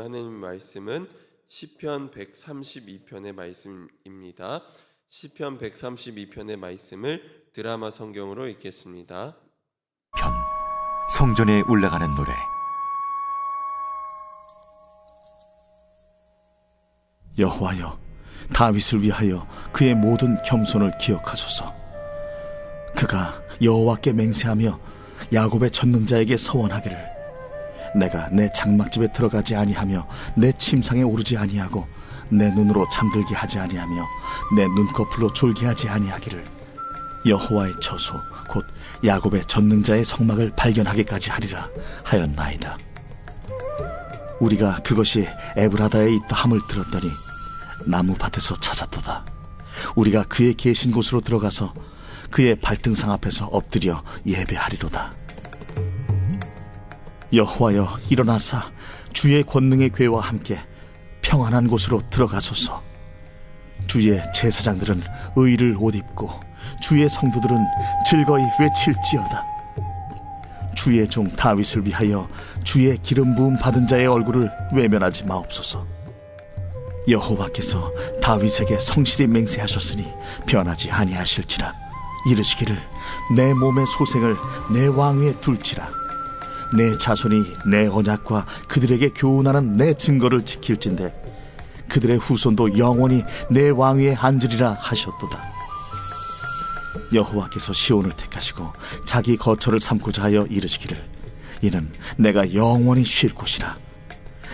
하나님 말씀은 시편 132편의 말씀입니다. 시편 132편의 말씀을 드라마 성경으로 읽겠습니다. 편 성전에 올라가는 노래. 여호와여, 다윗을 위하여 그의 모든 겸손을 기억하소서. 그가 여호와께 맹세하며 야곱의 전능자에게 서원하기를, 내가 내 장막집에 들어가지 아니하며 내 침상에 오르지 아니하고 내 눈으로 잠들게 하지 아니하며 내 눈꺼풀로 졸게 하지 아니하기를, 여호와의 처소 곧 야곱의 전능자의 성막을 발견하기까지 하리라 하였나이다. 우리가 그것이 에브라다에 있다 함을 들었더니 나무밭에서 찾았도다. 우리가 그의 계신 곳으로 들어가서 그의 발등상 앞에서 엎드려 예배하리로다. 여호와여, 일어나사 주의 권능의 궤와 함께 평안한 곳으로 들어가소서. 주의 제사장들은 의를 옷 입고 주의 성도들은 즐거이 외칠지어다. 주의 종 다윗을 위하여 주의 기름 부음 받은 자의 얼굴을 외면하지 마옵소서. 여호와께서 다윗에게 성실히 맹세하셨으니 변하지 아니하실지라. 이르시기를, 내 몸의 소생을 내 왕위에 둘지라. 내 자손이 내 언약과 그들에게 교훈하는 내 증거를 지킬진대 그들의 후손도 영원히 내 왕위에 앉으리라 하셨도다. 여호와께서 시온을 택하시고 자기 거처를 삼고자 하여 이르시기를, 이는 내가 영원히 쉴 곳이라.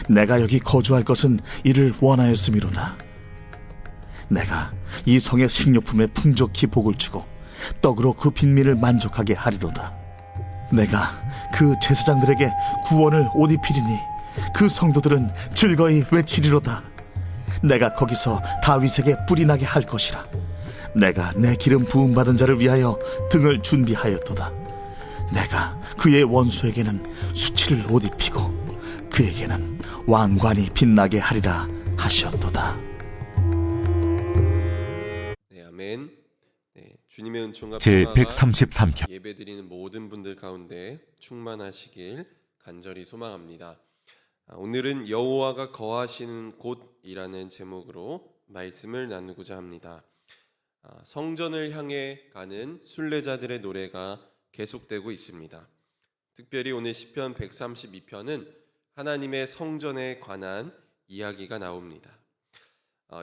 내가 여기 거주할 것은 이를 원하였음이로다. 내가 이 성의 식료품에 풍족히 복을 주고 떡으로 그 빈민을 만족하게 하리로다. 내가 그 제사장들에게 구원을 옷 입히리니 그 성도들은 즐거이 외치리로다. 내가 거기서 다윗에게 뿔이 나게 할 것이라. 내가 내 기름 부음 받은 자를 위하여 등을 준비하였도다. 내가 그의 원수에게는 수치를 옷 입히고 그에게는 왕관이 빛나게 하리라 하셨도다. 네, 아멘. 주님의 은총과 제 평화가 133편 예배드리는 모든 분들 가운데 충만하시길 간절히 소망합니다. 오늘은 여호와가 거하시는 곳이라는 제목으로 말씀을 나누고자 합니다. 성전을 향해 가는 순례자들의 노래가 계속되고 있습니다. 특별히 오늘 시편 132편은 하나님의 성전에 관한 이야기가 나옵니다.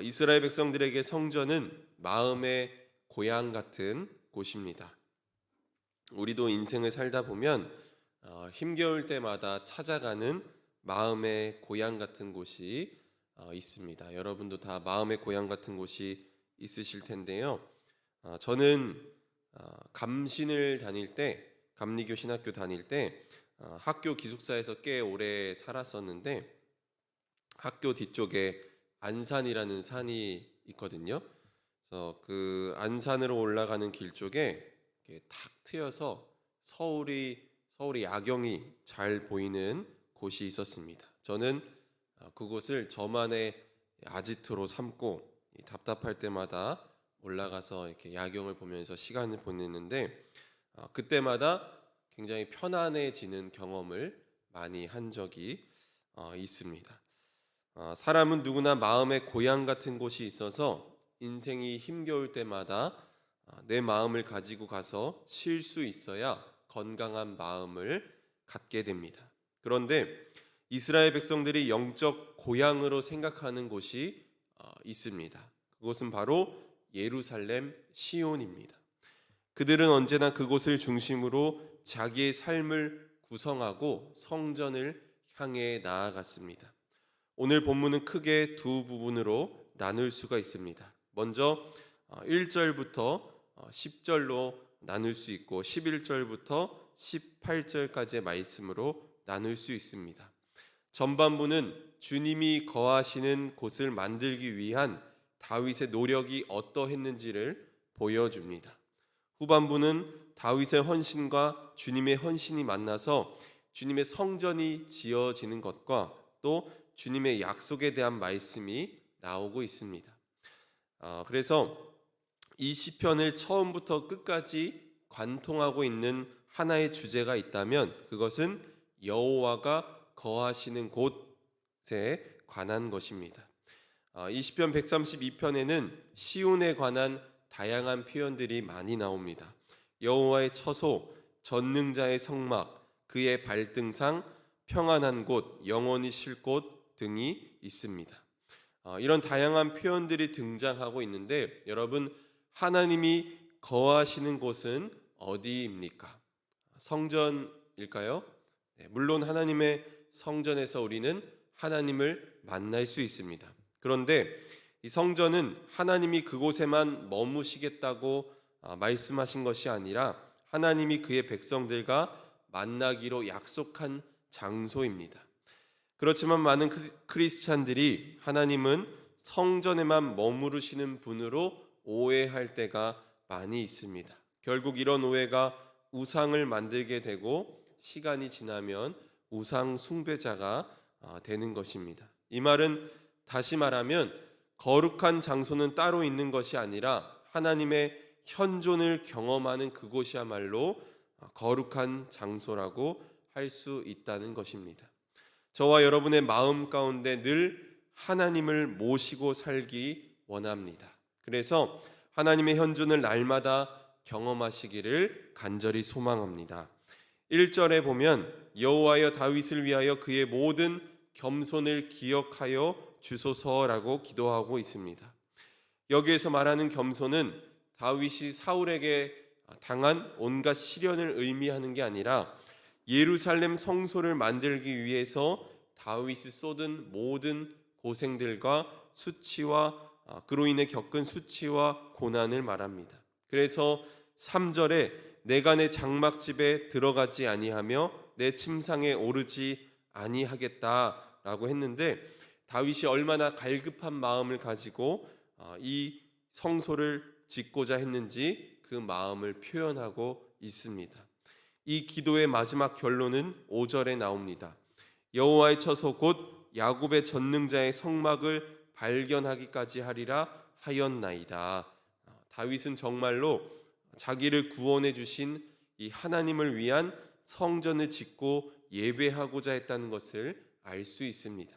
이스라엘 백성들에게 성전은 마음의 고향 같은 곳입니다. 우리도 인생을 살다 보면 힘겨울 때마다 찾아가는 마음의 고향 같은 곳이 있습니다. 여러분도 다 마음의 고향 같은 곳이 있으실 텐데요. 저는 감신을 다닐 때, 감리교 신학교 다닐 때 학교 기숙사에서 꽤 오래 살았었는데, 학교 뒤쪽에 안산이라는 산이 있거든요. 그래서 그 안산으로 올라가는 길 쪽에 이렇게 탁 트여서 서울이 야경이 잘 보이는 곳이 있었습니다. 저는 그곳을 저만의 아지트로 삼고 답답할 때마다 올라가서 이렇게 야경을 보면서 시간을 보냈는데, 그때마다 굉장히 편안해지는 경험을 많이 한 적이 있습니다. 사람은 누구나 마음의 고향 같은 곳이 있어서 인생이 힘겨울 때마다 내 마음을 가지고 가서 쉴 수 있어야 건강한 마음을 갖게 됩니다. 그런데 이스라엘 백성들이 영적 고향으로 생각하는 곳이 있습니다. 그곳은 바로 예루살렘 시온입니다. 그들은 언제나 그곳을 중심으로 자기의 삶을 구성하고 성전을 향해 나아갔습니다. 오늘 본문은 크게 두 부분으로 나눌 수가 있습니다. 먼저 1절부터 10절로 나눌 수 있고 11절부터 18절까지의 말씀으로 나눌 수 있습니다. 전반부는 주님이 거하시는 곳을 만들기 위한 다윗의 노력이 어떠했는지를 보여줍니다. 후반부는 다윗의 헌신과 주님의 헌신이 만나서 주님의 성전이 지어지는 것과 또 주님의 약속에 대한 말씀이 나오고 있습니다. 그래서 이 시편을 처음부터 끝까지 관통하고 있는 하나의 주제가 있다면 그것은 여호와가 거하시는 관한 것입니다. 이 시편 132편에는 시온에 관한 다양한 표현들이 많이 나옵니다. 여호와의 처소, 전능자의 성막, 그의 발등상, 평안한 곳, 영원히 쉴 곳 등이 있습니다. 이런 다양한 표현들이 등장하고 있는데 여러분, 하나님이 거하시는 곳은 어디입니까? 성전일까요? 네, 물론 하나님의 성전에서 우리는 하나님을 만날 수 있습니다. 그런데 이 성전은 하나님이 그곳에만 머무시겠다고 말씀하신 것이 아니라 하나님이 그의 백성들과 만나기로 약속한 장소입니다. 그렇지만 많은 크리스찬들이 하나님은 성전에만 머무르시는 분으로 오해할 때가 많이 있습니다. 결국 이런 오해가 우상을 만들게 되고 시간이 지나면 우상 숭배자가 되는 것입니다. 이 말은 다시 말하면 거룩한 장소는 따로 있는 것이 아니라 하나님의 현존을 경험하는 그곳이야말로 거룩한 장소라고 할 수 있다는 것입니다. 저와 여러분의 마음 가운데 늘 하나님을 모시고 살기 원합니다. 그래서 하나님의 현존을 날마다 경험하시기를 간절히 소망합니다. 1절에 보면 여호와여 다윗을 위하여 그의 모든 겸손을 기억하여 주소서라고 기도하고 있습니다. 여기에서 말하는 겸손은 다윗이 사울에게 당한 온갖 시련을 의미하는 게 아니라 예루살렘 성소를 만들기 위해서 다윗이 쏟은 모든 고생들과 수치와 그로 인해 겪은 수치와 고난을 말합니다. 그래서 3절에 내가 내 장막집에 들어가지 아니하며 내 침상에 오르지 아니하겠다라고 했는데 다윗이 얼마나 갈급한 마음을 가지고 이 성소를 짓고자 했는지 그 마음을 표현하고 있습니다. 이 기도의 마지막 결론은 5절에 나옵니다. 여호와의 처소 곧 야곱의 전능자의 성막을 발견하기까지 하리라 하였나이다. 다윗은 정말로 자기를 구원해 주신 이 하나님을 위한 성전을 짓고 예배하고자 했다는 것을 알 수 있습니다.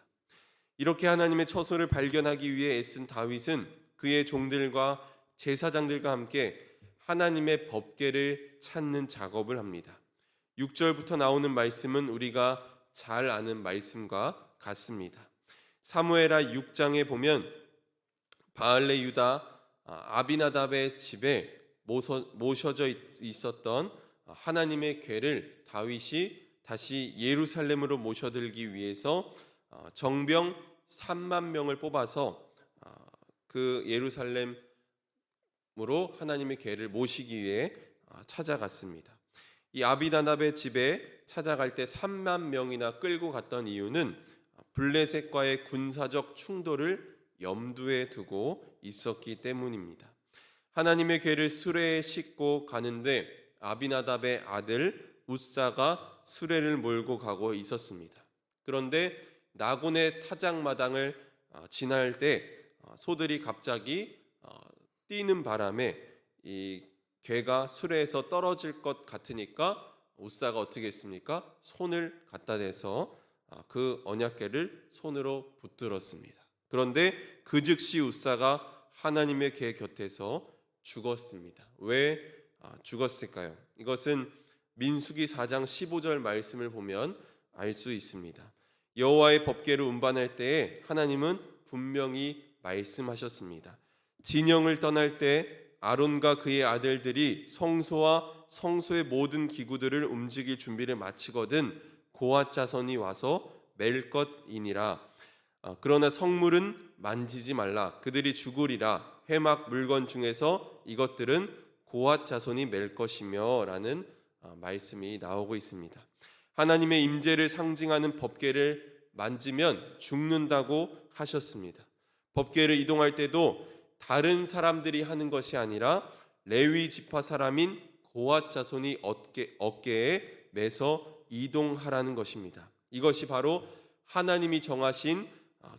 이렇게 하나님의 처소를 발견하기 위해 애쓴 다윗은 그의 종들과 제사장들과 함께 하나님의 법궤를 찾는 작업을 합니다. 6절부터 나오는 말씀은 우리가 잘 아는 말씀과 같습니다. 사무엘하 6장에 보면 바알레 유다 아비나답의 집에 모셔져 있었던 하나님의 궤를 다윗이 다시 예루살렘으로 모셔들기 위해서 정병 3만 명을 뽑아서 그 예루살렘으로 하나님의 궤를 모시기 위해 찾아갔습니다. 이 아비나답의 집에 찾아갈 때 3만 명이나 끌고 갔던 이유는 블레셋과의 군사적 충돌을 염두에 두고 있었기 때문입니다. 하나님의 궤를 수레에 싣고 가는데 아비나답의 아들 웃사가 수레를 몰고 가고 있었습니다. 그런데 나곤의 타작마당을 지날 때 소들이 갑자기 뛰는 바람에 이 궤가 수레에서 떨어질 것 같으니까 웃사가 어떻게 했습니까? 손을 갖다 대서 그 언약궤를 손으로 붙들었습니다. 그런데 그 즉시 웃사가 하나님의 궤 곁에서 죽었습니다. 왜 죽었을까요? 이것은 민수기 4장 15절 말씀을 보면 알 수 있습니다. 여호와의 법궤를 운반할 때에 하나님은 분명히 말씀하셨습니다. 진영을 떠날 때 아론과 그의 아들들이 성소와 성소의 모든 기구들을 움직일 준비를 마치거든 고앗 자손이 와서 맬 것이니라. 그러나 성물은 만지지 말라. 그들이 죽으리라. 회막 물건 중에서 이것들은 고앗 자손이 맬 것이며 라는 말씀이 나오고 있습니다. 하나님의 임재를 상징하는 법궤를 만지면 죽는다고 하셨습니다. 법궤를 이동할 때도 다른 사람들이 하는 것이 아니라 레위 지파 사람인 고앗 자손이 어깨에 매서 이동하라는 것입니다. 이것이 바로 하나님이 정하신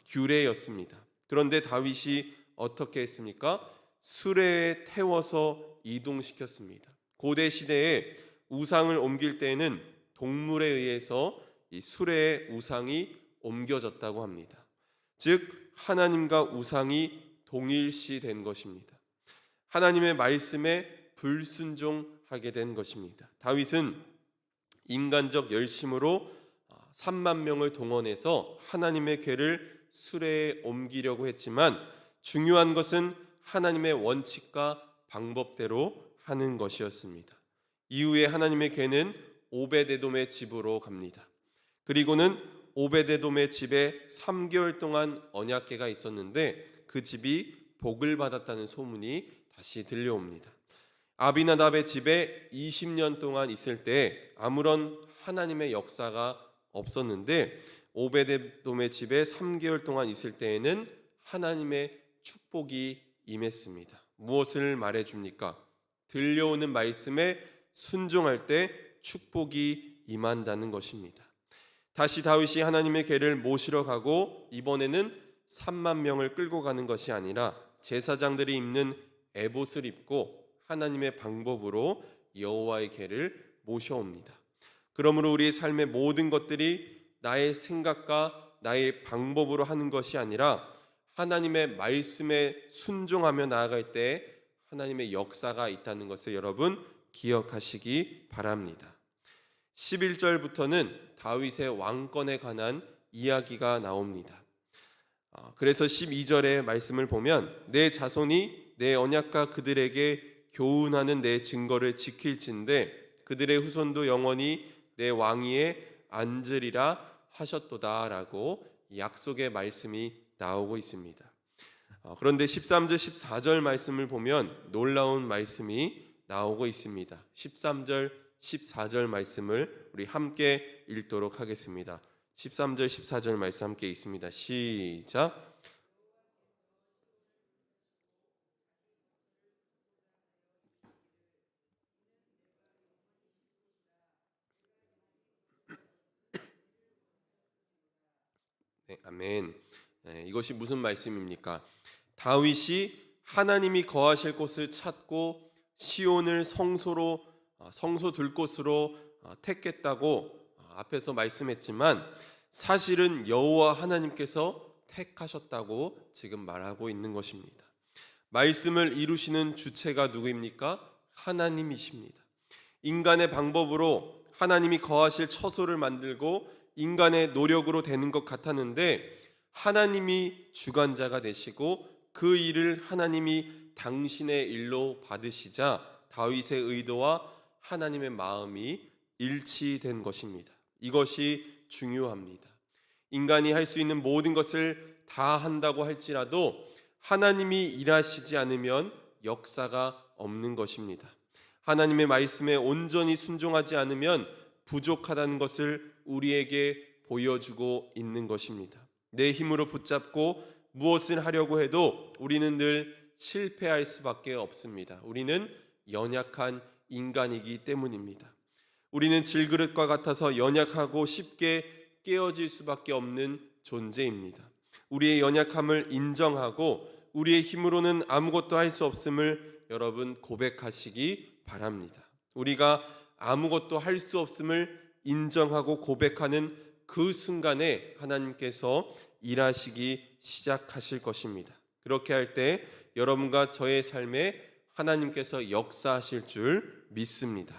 규례였습니다. 그런데 다윗이 어떻게 했습니까? 수레에 태워서 이동시켰습니다. 고대 시대에 우상을 옮길 때에는 동물에 의해서 이 수레의 우상이 옮겨졌다고 합니다. 즉 하나님과 우상이 동일시된 것입니다. 하나님의 말씀에 불순종하게 된 것입니다. 다윗은 인간적 열심으로 3만 명을 동원해서 하나님의 궤를 수레에 옮기려고 했지만 중요한 것은 하나님의 원칙과 방법대로 하는 것이었습니다. 이후에 하나님의 궤는 오베데돔의 집으로 갑니다. 그리고는 오베데돔의 집에 3개월 동안 언약궤가 있었는데 그 집이 복을 받았다는 소문이 다시 들려옵니다. 아비나답의 집에 20년 동안 있을 때 아무런 하나님의 역사가 없었는데 오베데돔의 집에 3개월 동안 있을 때에는 하나님의 축복이 임했습니다. 무엇을 말해줍니까? 들려오는 말씀에 순종할 때 축복이 임한다는 것입니다. 다시 다윗이 하나님의 궤를 모시러 가고 이번에는 3만 명을 끌고 가는 것이 아니라 제사장들이 입는 에봇을 입고 하나님의 방법으로 여호와의 궤를 모셔옵니다. 그러므로 우리의 삶의 모든 것들이 나의 생각과 나의 방법으로 하는 것이 아니라 하나님의 말씀에 순종하며 나아갈 때 하나님의 역사가 있다는 것을 여러분 기억하시기 바랍니다. 11절부터는 다윗의 왕권에 관한 이야기가 나옵니다. 그래서 12절의 말씀을 보면 내 자손이 내 언약과 그들에게 교훈하는 내 증거를 지킬진대 그들의 후손도 영원히 내 왕위에 앉으리라 하셨도다라고 약속의 말씀이 나오고 있습니다. 그런데 13절 14절 말씀을 보면 놀라운 말씀이 나오고 있습니다. 13절 14절 말씀을 우리 함께 읽도록 하겠습니다. 13절 14절 말씀 함께 읽습니다. 시작. 네, 아멘. 네, 이것이 무슨 말씀입니까? 다윗이 하나님이 거하실 곳을 찾고 시온을 성소 둘 곳으로 택했다고 앞에서 말씀했지만 사실은 여호와 하나님께서 택하셨다고 지금 말하고 있는 것입니다. 말씀을 이루시는 주체가 누구입니까? 하나님이십니다. 인간의 방법으로 하나님이 거하실 처소를 만들고 인간의 노력으로 되는 것 같았는데 하나님이 주관자가 되시고 그 일을 하나님이 당신의 일로 받으시자 다윗의 의도와 하나님의 마음이 일치된 것입니다. 이것이 중요합니다. 인간이 할 수 있는 모든 것을 다 한다고 할지라도 하나님이 일하시지 않으면 역사가 없는 것입니다. 하나님의 말씀에 온전히 순종하지 않으면 부족하다는 것을 우리에게 보여주고 있는 것입니다. 내 힘으로 붙잡고 무엇을 하려고 해도 우리는 늘 실패할 수밖에 없습니다. 우리는 연약한 인간이기 때문입니다. 우리는 질그릇과 같아서 연약하고 쉽게 깨어질 수밖에 없는 존재입니다. 우리의 연약함을 인정하고 우리의 힘으로는 아무것도 할 수 없음을 여러분 고백하시기 바랍니다. 우리가 아무것도 할 수 없음을 인정하고 고백하는 그 순간에 하나님께서 일하시기 시작하실 것입니다. 그렇게 할 때 여러분과 저의 삶에 하나님께서 역사하실 줄 믿습니다.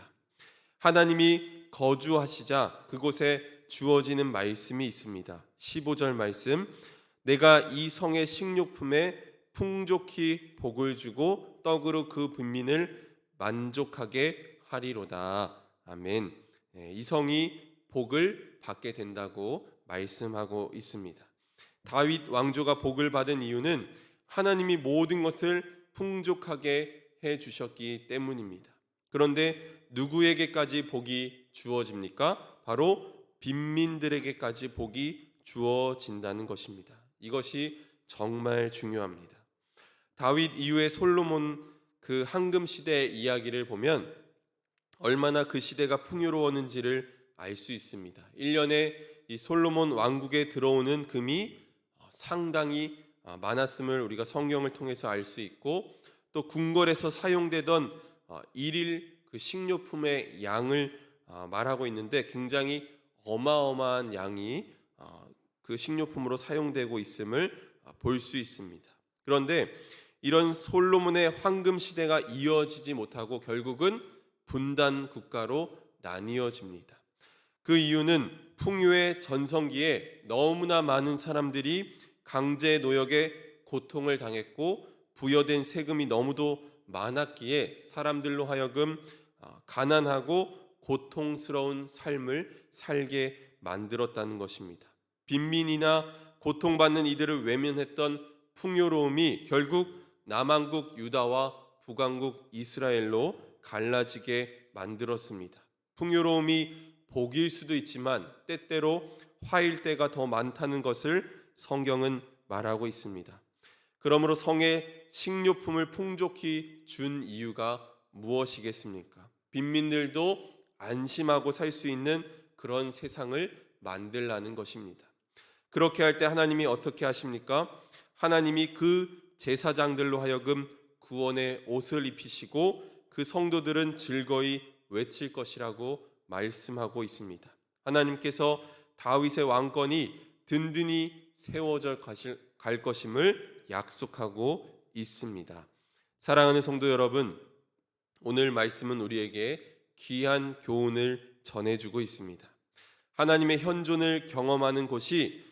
하나님이 거주하시자 그곳에 주어지는 말씀이 있습니다. 15절 말씀, 내가 이 성의 식료품에 풍족히 복을 주고 떡으로 그 빈민을 만족하게 하리로다. 아멘. 이 성이 복을 받게 된다고 말씀하고 있습니다. 다윗 왕조가 복을 받은 이유는 하나님이 모든 것을 풍족하게 해 주셨기 때문입니다. 그런데 누구에게까지 복이 주어집니까? 바로 빈민들에게까지 복이 주어진다는 것입니다. 이것이 정말 중요합니다. 다윗 이후에 솔로몬 그 황금 시대의 이야기를 보면 얼마나 그 시대가 풍요로웠는지를 알 수 있습니다. 1년에 이 솔로몬 왕국에 들어오는 금이 상당히 많았음을 우리가 성경을 통해서 알 수 있고 또 궁궐에서 사용되던 일일 그 식료품의 양을 말하고 있는데 굉장히 어마어마한 양이 그 식료품으로 사용되고 있음을 볼 수 있습니다. 그런데 이런 솔로몬의 황금 시대가 이어지지 못하고 결국은 분단 국가로 나뉘어집니다. 그 이유는 풍요의 전성기에 너무나 많은 사람들이 강제 노역에 고통을 당했고 부여된 세금이 너무도 많았기에 사람들로 하여금 가난하고 고통스러운 삶을 살게 만들었다는 것입니다. 빈민이나 고통받는 이들을 외면했던 풍요로움이 결국 남왕국 유다와 북왕국 이스라엘로 갈라지게 만들었습니다. 풍요로움이 복일 수도 있지만 때때로 화일 때가 더 많다는 것을 성경은 말하고 있습니다. 그러므로 성에 식료품을 풍족히 준 이유가 무엇이겠습니까? 빈민들도 안심하고 살 수 있는 그런 세상을 만들라는 것입니다. 그렇게 할 때 하나님이 어떻게 하십니까? 하나님이 그 제사장들로 하여금 구원의 옷을 입히시고 그 성도들은 즐거이 외칠 것이라고 말씀하고 있습니다. 하나님께서 다윗의 왕권이 든든히 세워져 갈 것임을 약속하고 있습니다. 사랑하는 성도 여러분, 오늘 말씀은 우리에게 귀한 교훈을 전해주고 있습니다. 하나님의 현존을 경험하는 곳이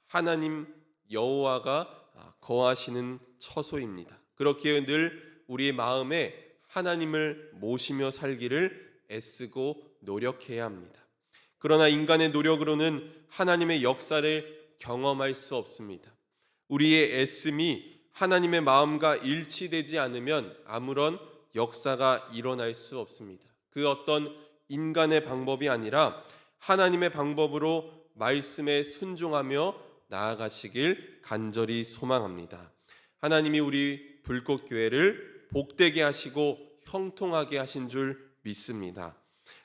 하나님 여호와가 거하시는 처소입니다. 그렇기에 늘 우리의 마음에 하나님을 모시며 살기를 애쓰고 노력해야 합니다. 그러나 인간의 노력으로는 하나님의 역사를 경험할 수 없습니다. 우리의 애씀이 하나님의 마음과 일치되지 않으면 아무런 역사가 일어날 수 없습니다. 그 어떤 인간의 방법이 아니라 하나님의 방법으로 말씀에 순종하며 나아가시길 간절히 소망합니다. 하나님이 우리 불꽃교회를 복되게 하시고 형통하게 하신 줄 믿습니다.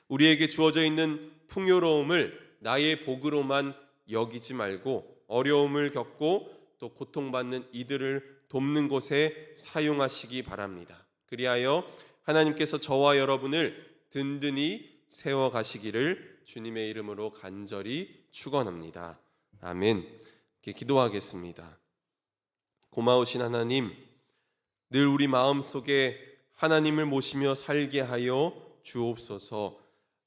우리에게 주어져 있는 풍요로움을 나의 복으로만 여기지 말고 어려움을 겪고 또 고통받는 이들을 돕는 곳에 사용하시기 바랍니다. 그리하여 하나님께서 저와 여러분을 든든히 세워가시기를 주님의 이름으로 간절히 축원합니다. 아멘. 기도하겠습니다. 고마우신 하나님, 늘 우리 마음속에 하나님을 모시며 살게 하여 주옵소서.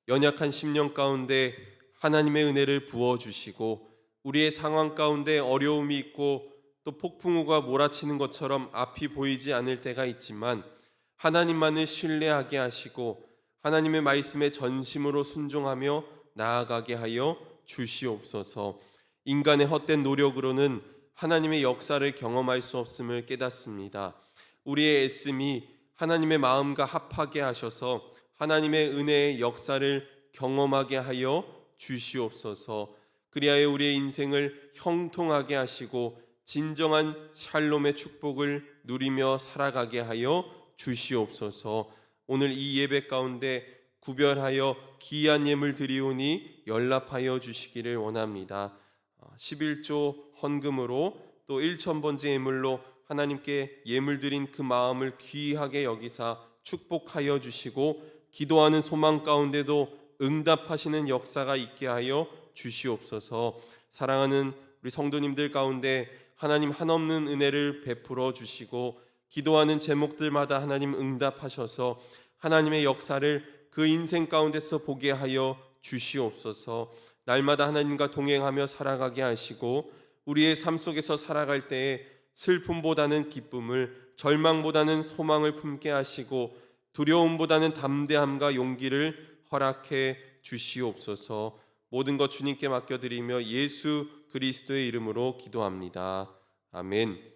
연약한 심령 가운데 하나님의 은혜를 부어주시고 우리의 상황 가운데 어려움이 있고 또 폭풍우가 몰아치는 것처럼 앞이 보이지 않을 때가 있지만 하나님만을 신뢰하게 하시고 하나님의 말씀에 전심으로 순종하며 나아가게 하여 주시옵소서. 인간의 헛된 노력으로는 하나님의 역사를 경험할 수 없음을 깨닫습니다. 우리의 애씀이 하나님의 마음과 합하게 하셔서 하나님의 은혜의 역사를 경험하게 하여 주시옵소서. 그리하여 우리의 인생을 형통하게 하시고 진정한 샬롬의 축복을 누리며 살아가게 하여 주시옵소서. 오늘 이 예배 가운데 구별하여 귀한 예물 드리오니 연락하여 주시기를 원합니다. 11조 헌금으로 또 1,000번째 예물로 하나님께 예물 드린 그 마음을 귀하게 여기사 축복하여 주시고 기도하는 소망 가운데도 응답하시는 역사가 있게 하여 주시옵소서. 사랑하는 우리 성도님들 가운데 하나님 한없는 은혜를 베풀어 주시고 기도하는 제목들마다 하나님 응답하셔서 하나님의 역사를 그 인생 가운데서 보게 하여 주시옵소서. 날마다 하나님과 동행하며 살아가게 하시고 우리의 삶 속에서 살아갈 때에 슬픔보다는 기쁨을, 절망보다는 소망을 품게 하시고 두려움보다는 담대함과 용기를 허락해 주시옵소서. 모든 것 주님께 맡겨드리며 예수 그리스도의 이름으로 기도합니다. 아멘.